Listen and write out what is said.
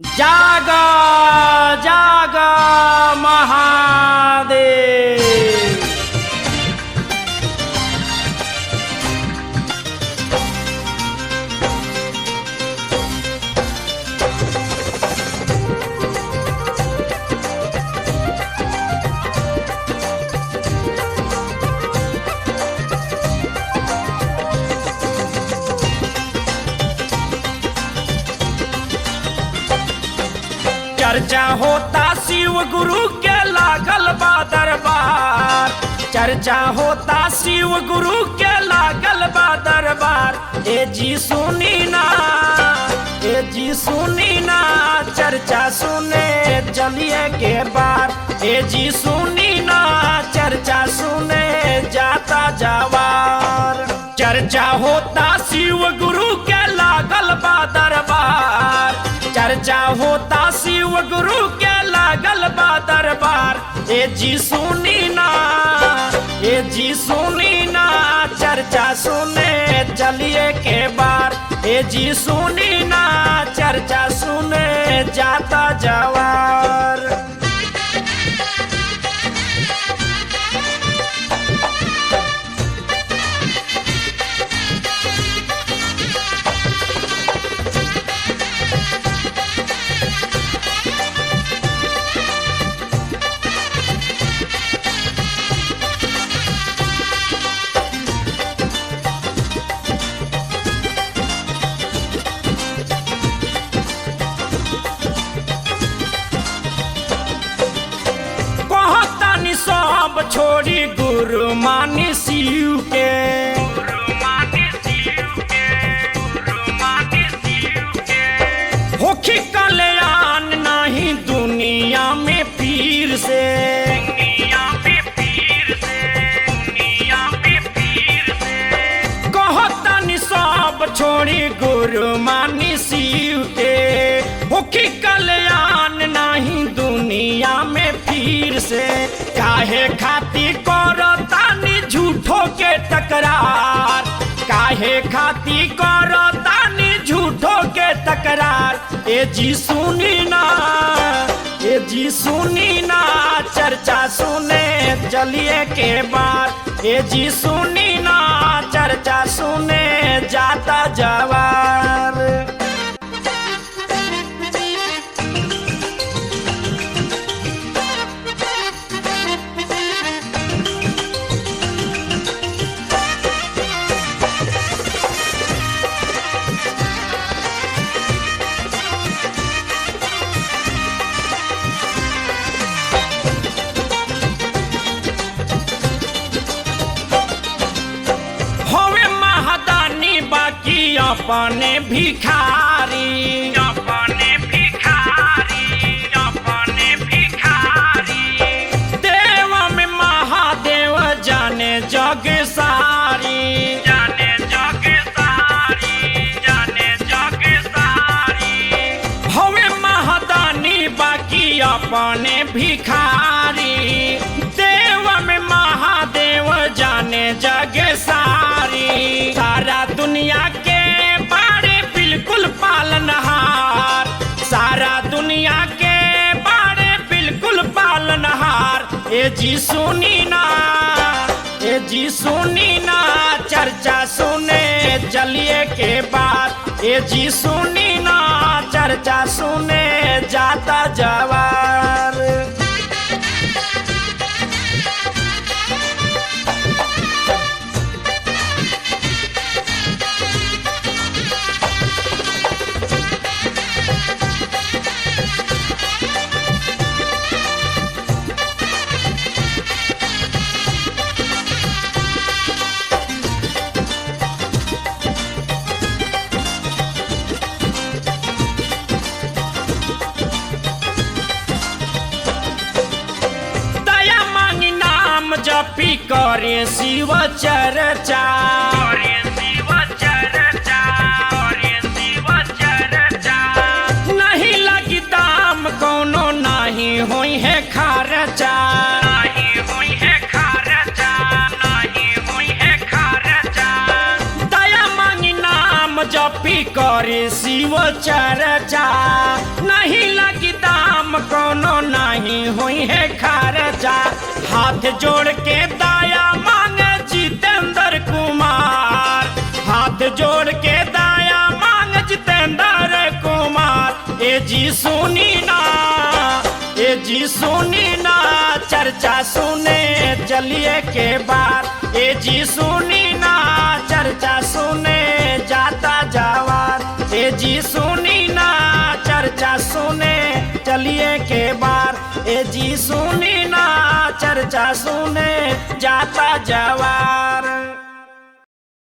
जागा जागा महादेव। चर्चा होता शिव गुरु के लागल बा दरबार। चर्चा होता शिव गुरु के लागल बा दरबार। ए जी सुनी ना, ए जी सुनी ना, चर्चा सुने चलिए के बार। ए जी सुनी ना, चर्चा सुने जाता जवार। चर्चा होता शिव गुरु के लागल बा दरबार। चर्चा होता शिव गुरु के लागल बा दरबार। ए जी सुनी ना, ए जी सुनी ना, चर्चा सुने चलिए के बार। ए जी सुनी ना, चर्चा सुने जाता जवार। सब छोड़ी गुरु मानी शिव के, होखी कल्याण नहीं दुनिया में पीर से। कहतनी सब छोड़ी गुरु मानी शिव के, होखी कल्याण नहीं दुनिया में पीर से। काहे खाती करतानी झूठो के तकरार, काहे खाती करतानी झूठो के तकरार। ए जी सुनी ना, ए जी सुनी ना, चर्चा सुने चलिए के बार। ए जी सुनी ना, चर्चा सुने जाता जवार। अपने भिखारी, अपने भिखारी, अपने भिखारी, देव में महादेव जाने जग सारी, जाने जग सारी, जाने जग सारी। हवे महादानी बाकी अपने भिखारी, देव में महादेव जाने जग सारी। सारा दुनिया के बिल्कुल पालनहार, सारा दुनिया के बारे बिल्कुल पालनहार। ए जी सुनी ना, ए जी सुनी ना, चर्चा सुने चलिए के बाद। ए जी सुनी ना, चर्चा सुने जाता जवार। जपी करे शिव चर्चा, करे शिव चर्चा, करे शिव चर्चा। नहीं लगी दाम कोनो नहीं होई है खर्चा, नहीं होई है खर्चा, नहीं होई है खर्चा। दया मांगी नाम जपी करे शिव चर्चा, नहीं हाथ जोड़ के दाया मांगे जितेंद्र कुमार, हाथ जोड़ के दाया मांगे जितेंद्र कुमार। ए जी सुनी ना, ए जी सुनी ना, चर्चा सुने चलिए के बार। ए जी सुनी ना, चर्चा सुने जाता जवार। ए जी सुनी ना, चर्चा सुने चलिए के बार। ए जी सुनी ना, चर्चा सुने जाता जवार।